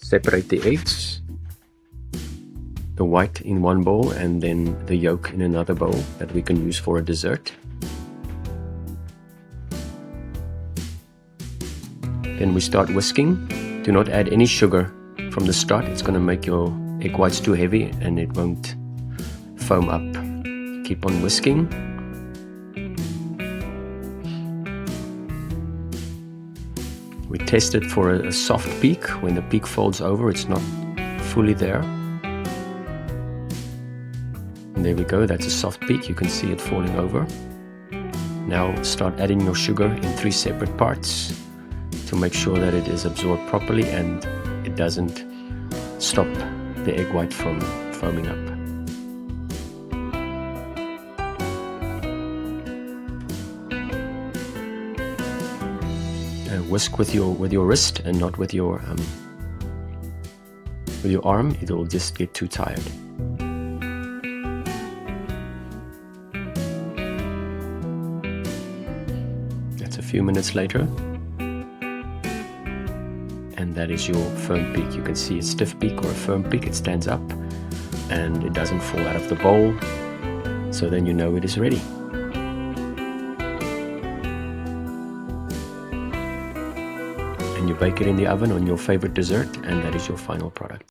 Separate the eggs, the white in one bowl and then the yolk in another bowl that we can use for a dessert. Then we start whisking. Do not add any sugar from the start. It's going to make your egg whites too heavy and it won't foam up. Keep on whisking. We test it for a soft peak. When the peak folds over, it's not fully there. And there we go, that's a soft peak. You can see it falling over. Now start adding your sugar in 3 separate parts to make sure that it is absorbed properly and it doesn't stop the egg white from foaming up. Whisk with your wrist and not with your arm. It'll just get too tired. That's a few minutes later, and that is your firm peak. You can see a stiff peak or a firm peak. It stands up and it doesn't fall out of the bowl, so then you know it is ready. And you bake it in the oven on your favorite dessert, and that is your final product.